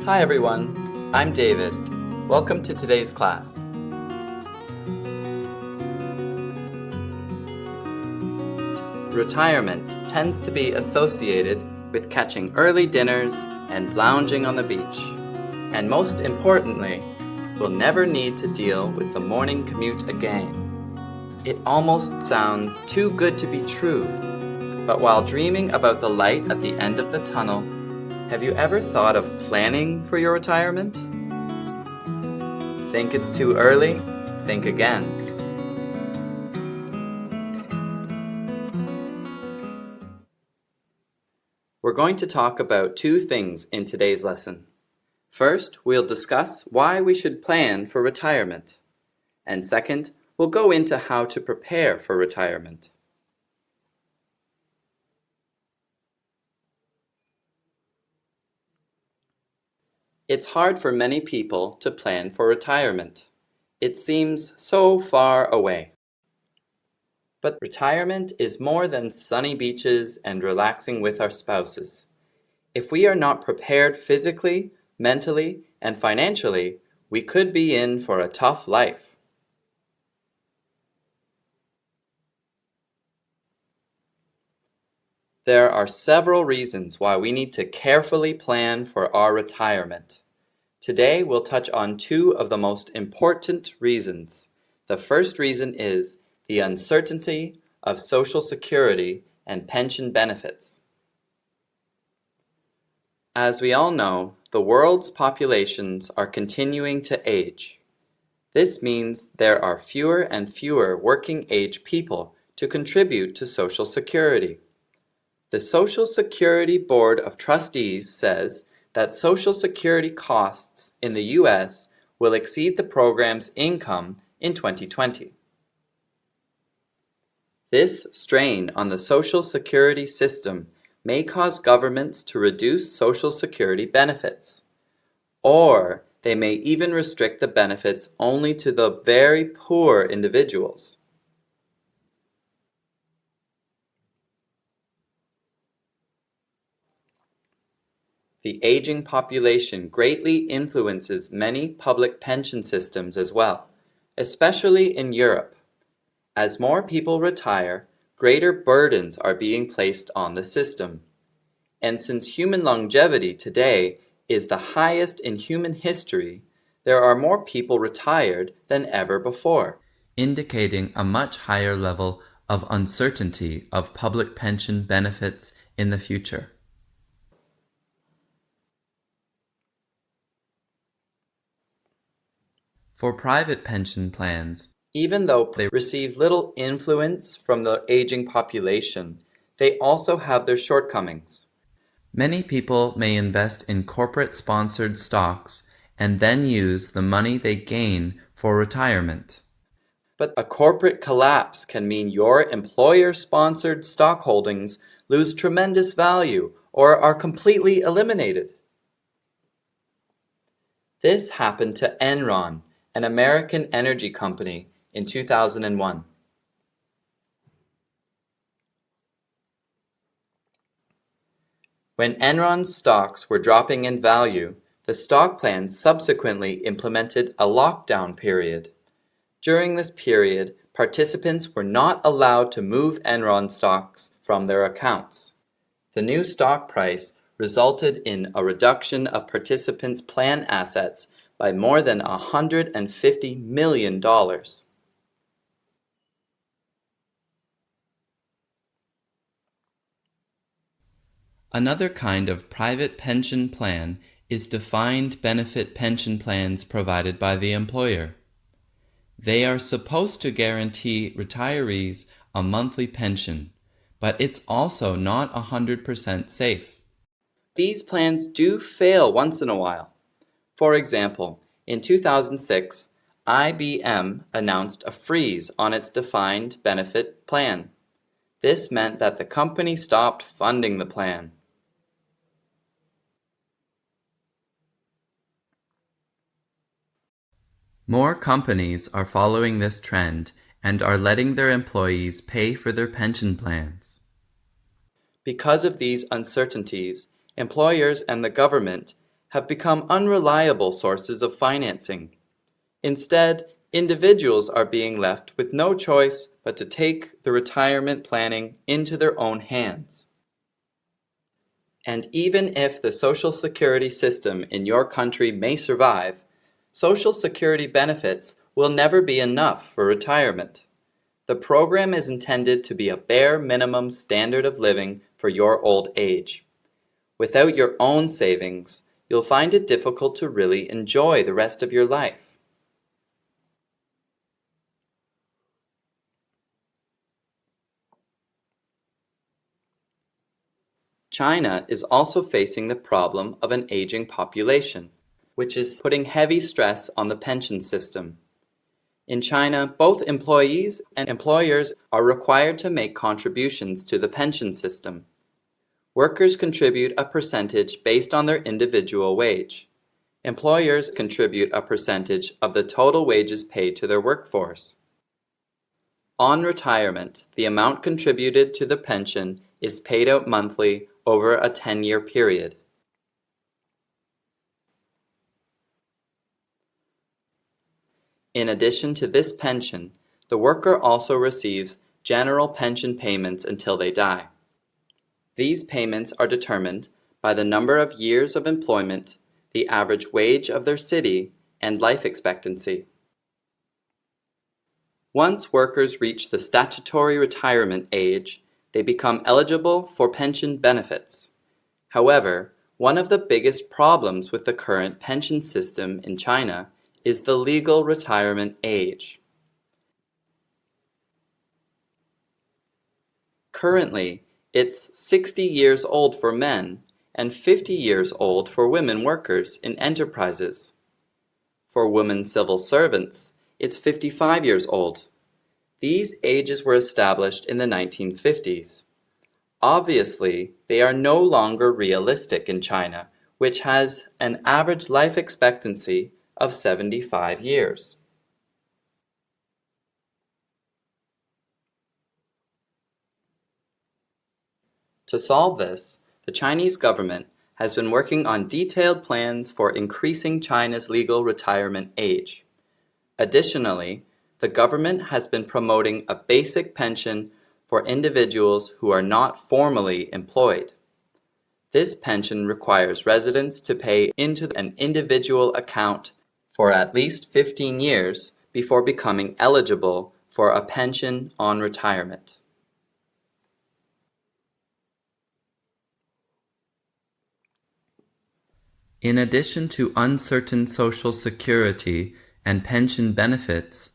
Hi everyone, I'm David. Welcome to today's class. Retirement tends to be associated with catching early dinners and lounging on the beach. And most importantly, we'll never need to deal with the morning commute again. It almost sounds too good to be true. But while dreaming about the light at the end of the tunnel, have you ever thought of planning for your retirement? Think it's too early? Think again. We're going to talk about two things in today's lesson. First, we'll discuss why we should plan for retirement. And second, we'll go into how to prepare for retirement. It's hard for many people to plan for retirement. It seems so far away. But retirement is more than sunny beaches and relaxing with our spouses. If we are not prepared physically, mentally, and financially, we could be in for a tough life. There are several reasons why we need to carefully plan for our retirement. Today, we'll touch on two of the most important reasons. The first reason is the uncertainty of Social Security and pension benefits. As we all know, the world's populations are continuing to age. This means there are fewer and fewer working-age people to contribute to Social Security. The Social Security Board of Trustees says that Social Security costs in the U.S. will exceed the program's income in 2020. This strain on the Social Security system may cause governments to reduce Social Security benefits, or they may even restrict the benefits only to the very poor individuals. The aging population greatly influences many public pension systems as well, especially in Europe. As more people retire, greater burdens are being placed on the system. And since human longevity today is the highest in human history, there are more people retired than ever before, indicating a much higher level of uncertainty of public pension benefits in the future. For private pension plans, even though they receive little influence from the aging population, they also have their shortcomings. Many people may invest in corporate-sponsored stocks and then use the money they gain for retirement. But a corporate collapse can mean your employer-sponsored stock holdings lose tremendous value or are completely eliminated. This happened to Enron, an American energy company, in 2001. When Enron's stocks were dropping in value, the stock plan subsequently implemented a lockdown period. During this period, participants were not allowed to move Enron stocks from their accounts. The new stock price resulted in a reduction of participants' plan assets by more than $150 million. Another kind of private pension plan is defined benefit pension plans provided by the employer. They are supposed to guarantee retirees a monthly pension, but it's also not 100% safe. These plans do fail once in a while. For example, in 2006, IBM announced a freeze on its defined benefit plan. This meant that the company stopped funding the plan. More companies are following this trend and are letting their employees pay for their pension plans. Because of these uncertainties, employers and the government have become unreliable sources of financing. Instead, individuals are being left with no choice but to take the retirement planning into their own hands. And even if the Social Security system in your country may survive, Social Security benefits will never be enough for retirement. The program is intended to be a bare minimum standard of living for your old age. Without your own savings, you'll find it difficult to really enjoy the rest of your life. China is also facing the problem of an aging population, which is putting heavy stress on the pension system. In China, both employees and employers are required to make contributions to the pension system. Workers contribute a percentage based on their individual wage. Employers contribute a percentage of the total wages paid to their workforce. On retirement, the amount contributed to the pension is paid out monthly over a 10-year period. In addition to this pension, the worker also receives general pension payments until they die. These payments are determined by the number of years of employment, the average wage of their city, and life expectancy. Once workers reach the statutory retirement age, they become eligible for pension benefits. However, one of the biggest problems with the current pension system in China is the legal retirement age. Currently, it's 60 years old for men and 50 years old for women workers in enterprises. For women civil servants, it's 55 years old. These ages were established in the 1950s. Obviously, they are no longer realistic in China, which has an average life expectancy of 75 years. To solve this, the Chinese government has been working on detailed plans for increasing China's legal retirement age. Additionally, the government has been promoting a basic pension for individuals who are not formally employed. This pension requires residents to pay into an individual account for at least 15 years before becoming eligible for a pension on retirement. In addition to uncertain Social Security and pension benefits,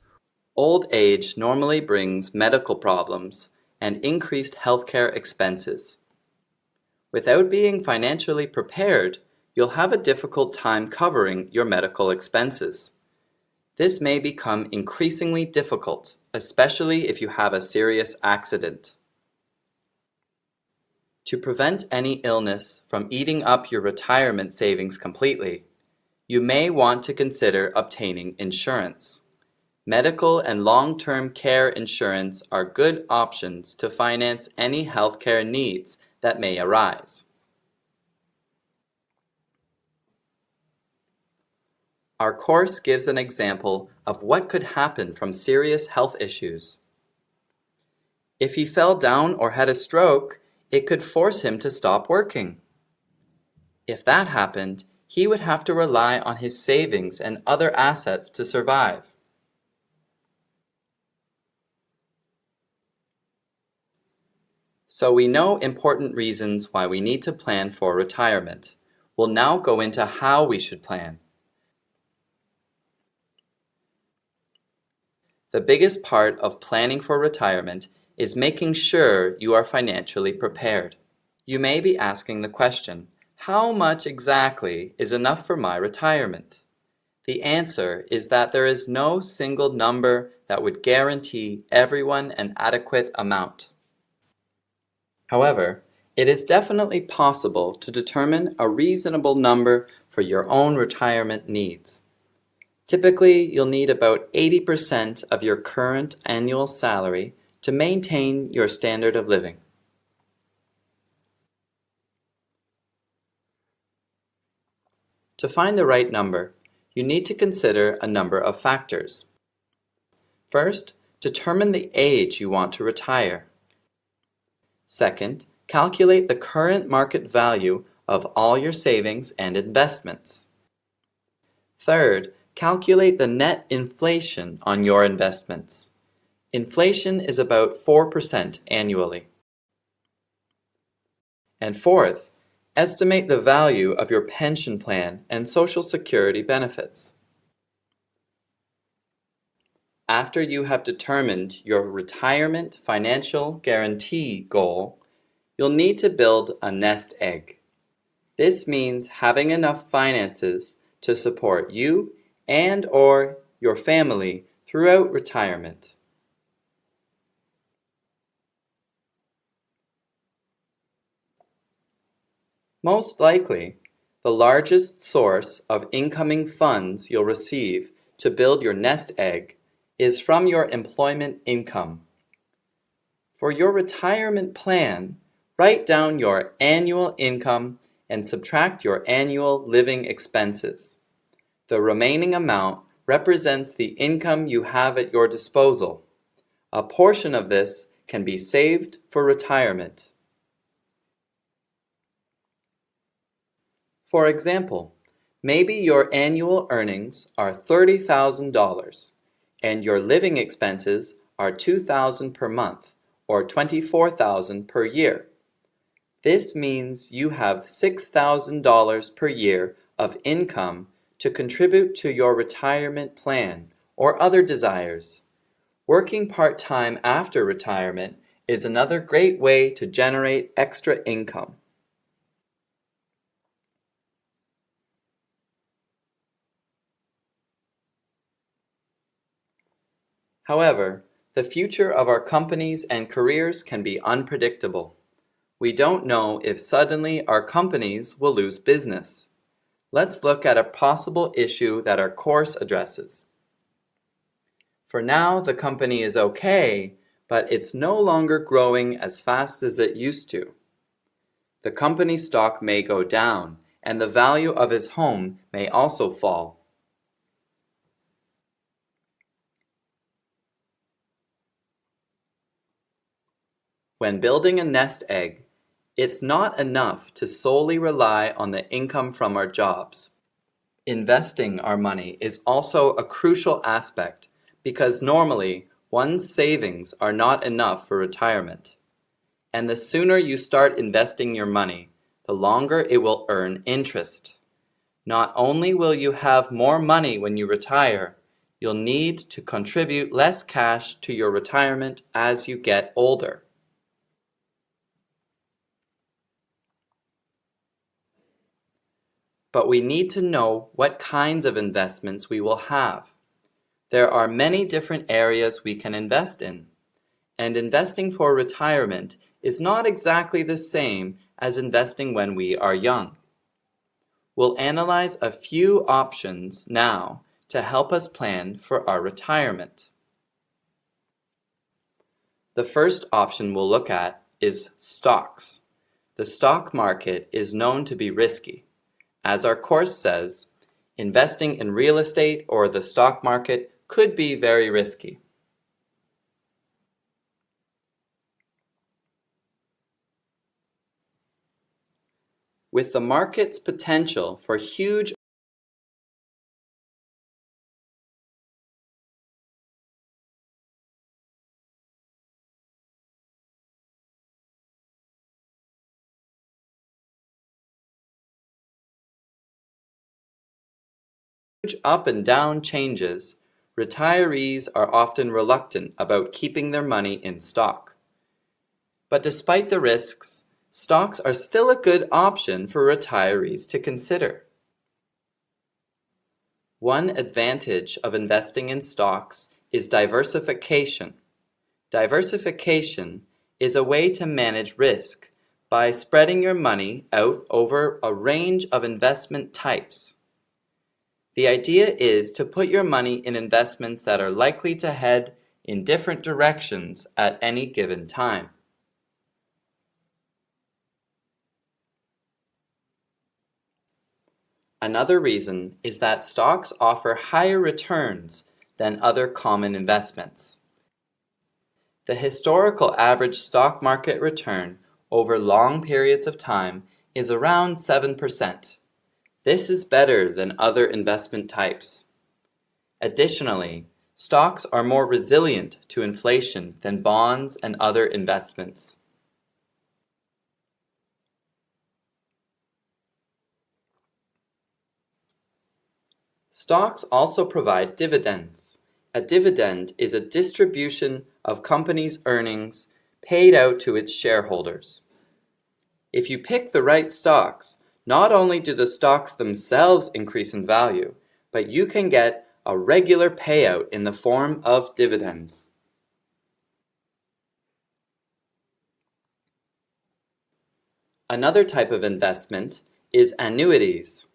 old age normally brings medical problems and increased healthcare expenses. Without being financially prepared, you'll have a difficult time covering your medical expenses. This may become increasingly difficult, especially if you have a serious accident. To prevent any illness from eating up your retirement savings completely, you may want to consider obtaining insurance. Medical and long-term care insurance are good options to finance any healthcare needs that may arise. Our course gives an example of what could happen from serious health issues. If he fell down or had a stroke, it could force him to stop working. If that happened, he would have to rely on his savings and other assets to survive. So we know important reasons why we need to plan for retirement. We'll now go into how we should plan. The biggest part of planning for retirement is making sure you are financially prepared. You may be asking the question, how much exactly is enough for my retirement? The answer is that there is no single number that would guarantee everyone an adequate amount. However, it is definitely possible to determine a reasonable number for your own retirement needs. Typically, you'll need about 80% of your current annual salary to maintain your standard of living. To find the right number, you need to consider a number of factors. First, determine the age you want to retire. Second, calculate the current market value of all your savings and investments. Third, calculate the net inflation on your investments. Inflation is about 4% annually. And fourth, estimate the value of your pension plan and Social Security benefits. After you have determined your retirement financial guarantee goal, you'll need to build a nest egg. This means having enough finances to support you and/or your family throughout retirement. Most likely, the largest source of incoming funds you'll receive to build your nest egg is from your employment income. For your retirement plan, write down your annual income and subtract your annual living expenses. The remaining amount represents the income you have at your disposal. A portion of this can be saved for retirement. For example, maybe your annual earnings are $30,000 and your living expenses are $2,000 per month or $24,000 per year. This means you have $6,000 per year of income to contribute to your retirement plan or other desires. Working part-time after retirement is another great way to generate extra income. However, the future of our companies and careers can be unpredictable. We don't know if suddenly our companies will lose business. Let's look at a possible issue that our course addresses. For now, the company is okay, but it's no longer growing as fast as it used to. The company stock may go down, and the value of his home may also fall. When building a nest egg, it's not enough to solely rely on the income from our jobs. Investing our money is also a crucial aspect because normally one's savings are not enough for retirement. And the sooner you start investing your money, the longer it will earn interest. Not only will you have more money when you retire, you'll need to contribute less cash to your retirement as you get older. But we need to know what kinds of investments we will have. There are many different areas we can invest in, and investing for retirement is not exactly the same as investing when we are young. We'll analyze a few options now to help us plan for our retirement. The first option we'll look at is stocks. The stock market is known to be risky. As our course says, investing in real estate or the stock market could be very risky. With the market's potential for huge up and down changes, retirees are often reluctant about keeping their money in stock. But despite the risks, stocks are still a good option for retirees to consider. One advantage of investing in stocks is diversification. Diversification is a way to manage risk by spreading your money out over a range of investment types. The idea is to put your money in investments that are likely to head in different directions at any given time. Another reason is that stocks offer higher returns than other common investments. The historical average stock market return over long periods of time is around 7%. This is better than other investment types. Additionally, stocks are more resilient to inflation than bonds and other investments. Stocks also provide dividends. A dividend is a distribution of companies' earnings paid out to its shareholders. If you pick the right stocks, not only do the stocks themselves increase in value, but you can get a regular payout in the form of dividends. Another type of investment is annuities.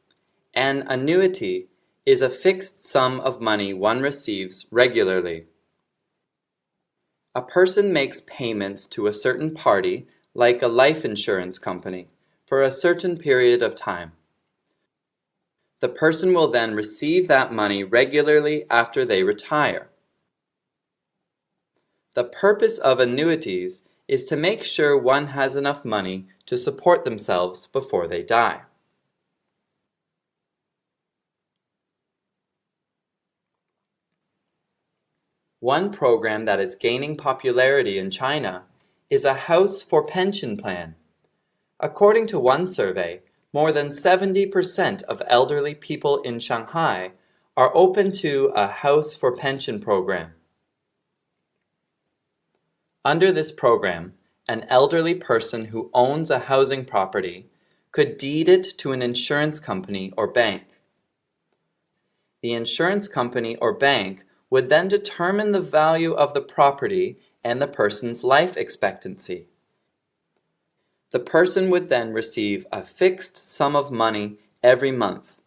An annuity is a fixed sum of money one receives regularly. A person makes payments to a certain party, like a life insurance company, for a certain period of time. The person will then receive that money regularly after they retire. The purpose of annuities is to make sure one has enough money to support themselves before they die. One program that is gaining popularity in China is a house for pension plan. According to one survey, more than 70% of elderly people in Shanghai are open to a house for pension program. Under this program, an elderly person who owns a housing property could deed it to an insurance company or bank. The insurance company or bank would then determine the value of the property and the person's life expectancy. The person would then receive a fixed sum of money every month.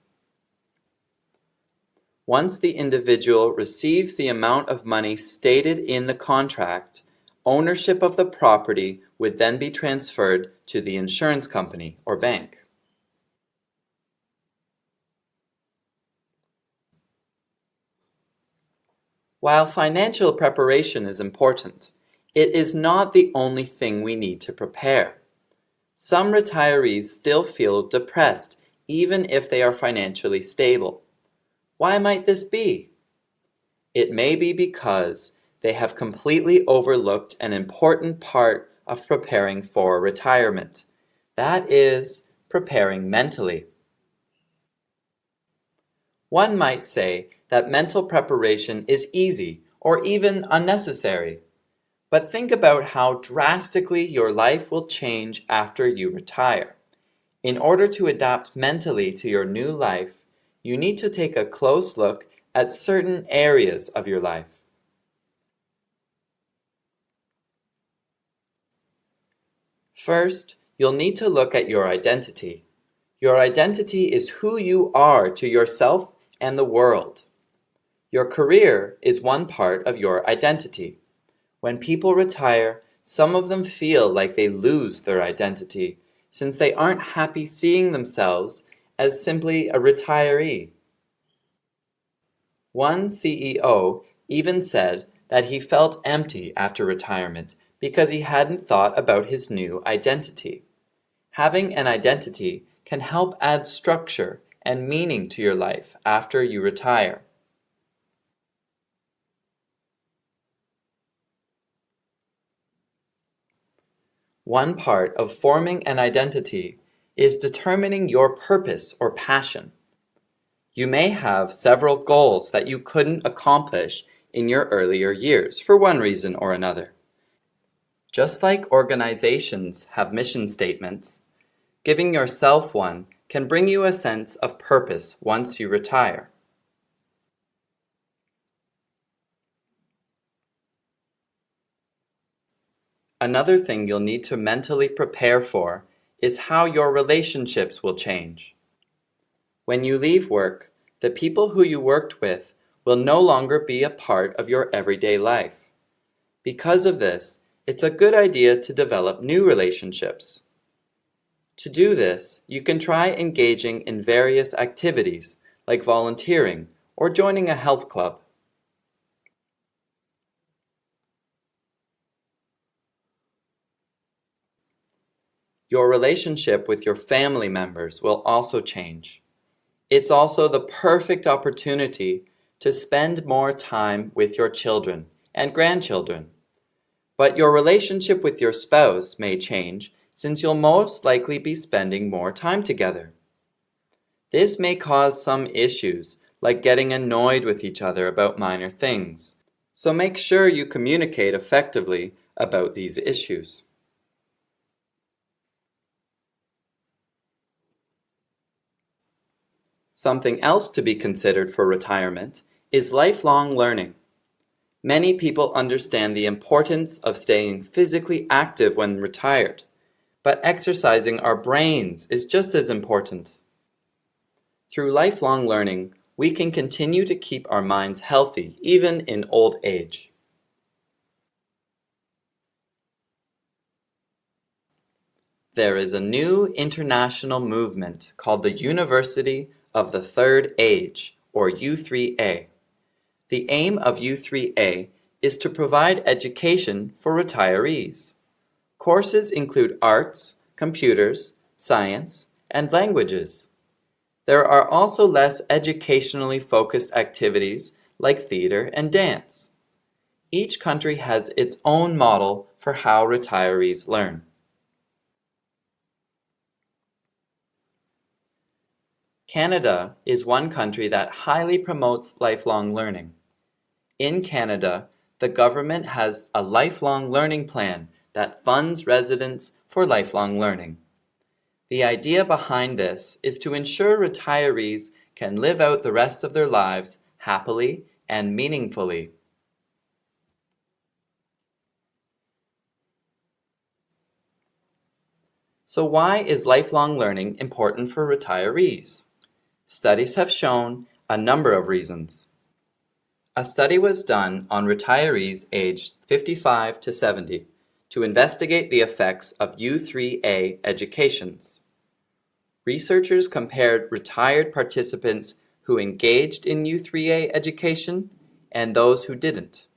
Once the individual receives the amount of money stated in the contract, ownership of the property would then be transferred to the insurance company or bank. While financial preparation is important, it is not the only thing we need to prepare. Some retirees still feel depressed even if they are financially stable. Why might this be? It may be because they have completely overlooked an important part of preparing for retirement. That is, preparing mentally. One might say that mental preparation is easy or even unnecessary. But think about how drastically your life will change after you retire. In order to adapt mentally to your new life, you need to take a close look at certain areas of your life. First, you'll need to look at your identity. Your identity is who you are to yourself and the world. Your career is one part of your identity. When people retire, some of them feel like they lose their identity, since they aren't happy seeing themselves as simply a retiree. One CEO even said that he felt empty after retirement because he hadn't thought about his new identity. Having an identity can help add structure and meaning to your life after you retire. One part of forming an identity is determining your purpose or passion. You may have several goals that you couldn't accomplish in your earlier years for one reason or another. Just like organizations have mission statements, giving yourself one can bring you a sense of purpose once you retire. Another thing you'll need to mentally prepare for is how your relationships will change. When you leave work, the people who you worked with will no longer be a part of your everyday life. Because of this, it's a good idea to develop new relationships. To do this, you can try engaging in various activities like volunteering or joining a health club. Your relationship with your family members will also change. It's also the perfect opportunity to spend more time with your children and grandchildren. But your relationship with your spouse may change since you'll most likely be spending more time together. This may cause some issues, like getting annoyed with each other about minor things. So make sure you communicate effectively about these issues. Something else to be considered for retirement is lifelong learning. Many people understand the importance of staying physically active when retired, but exercising our brains is just as important. Through lifelong learning, we can continue to keep our minds healthy even in old age. There is a new international movement called the University of the Third Age, or U3A. The aim of U3A is to provide education for retirees. Courses include arts, computers, science, and languages. There are also less educationally focused activities like theater and dance. Each country has its own model for how retirees learn. Canada is one country that highly promotes lifelong learning. In Canada, the government has a lifelong learning plan that funds residents for lifelong learning. The idea behind this is to ensure retirees can live out the rest of their lives happily and meaningfully. So why is lifelong learning important for retirees? Studies have shown a number of reasons. A study was done on retirees aged 55 to 70 to investigate the effects of U3A educations. Researchers compared retired participants who engaged in U3A education and those who didn't.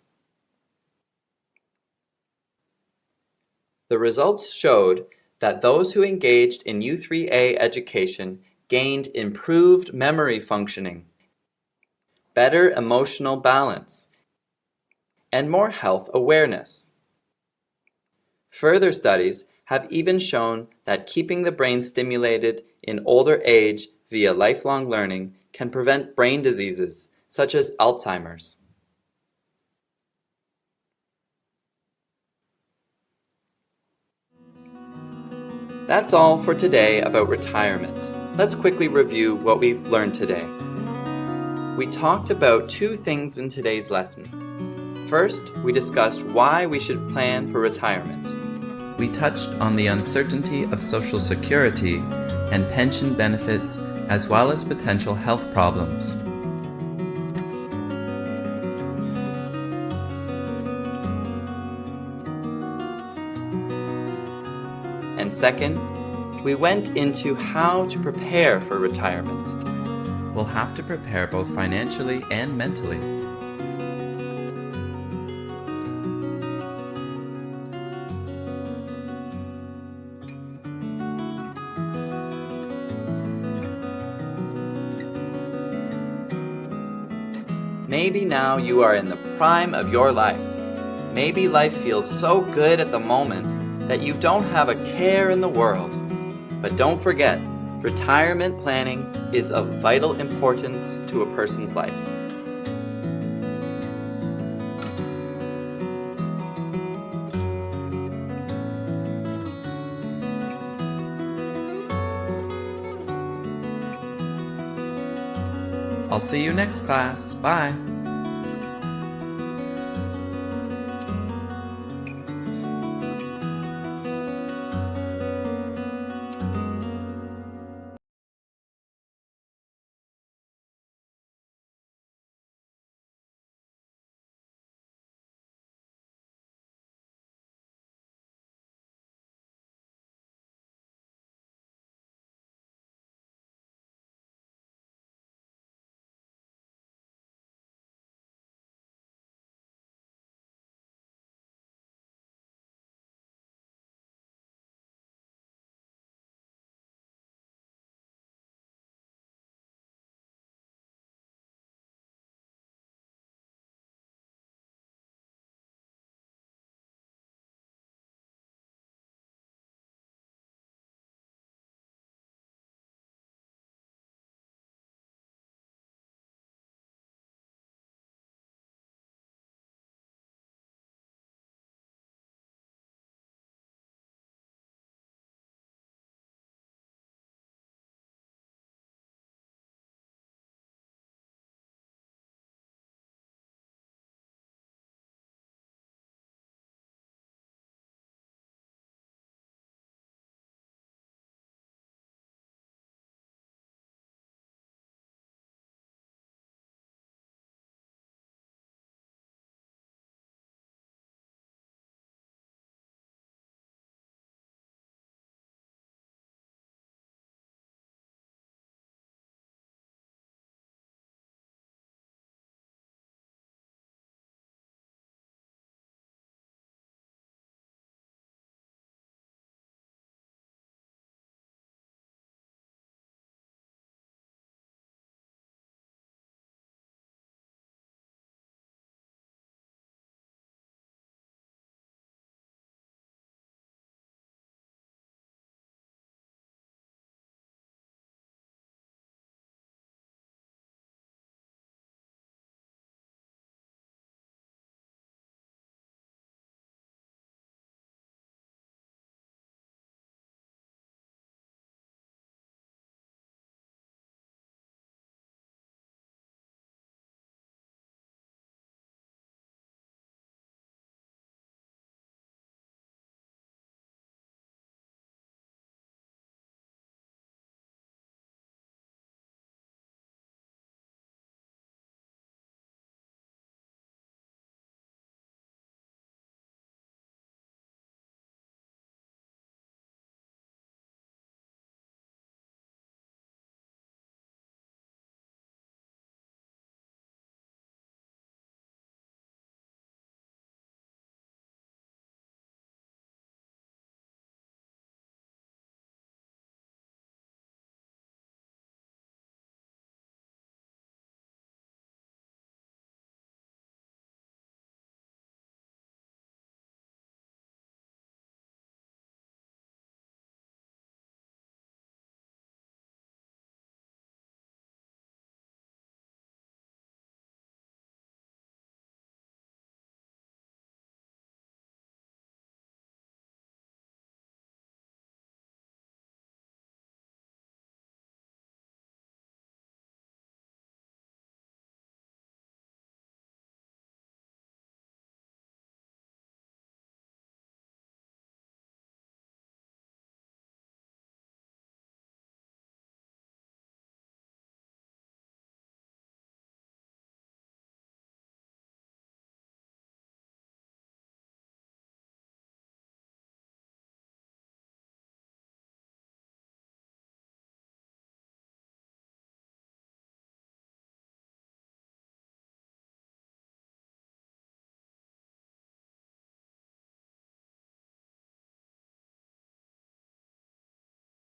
The results showed that those who engaged in U3A education gained improved memory functioning, better emotional balance, and more health awareness. Further studies have even shown that keeping the brain stimulated in older age via lifelong learning can prevent brain diseases such as Alzheimer's. That's all for today about retirement. Let's quickly review what we've learned today. We talked about two things in today's lesson. First, we discussed why we should plan for retirement. We touched on the uncertainty of Social Security and pension benefits, as well as potential health problems. And second, we went into how to prepare for retirement. We'll have to prepare both financially and mentally. Maybe now you are in the prime of your life. Maybe life feels so good at the moment that you don't have a care in the world. But don't forget, retirement planning is of vital importance to a person's life. I'll see you next class. Bye.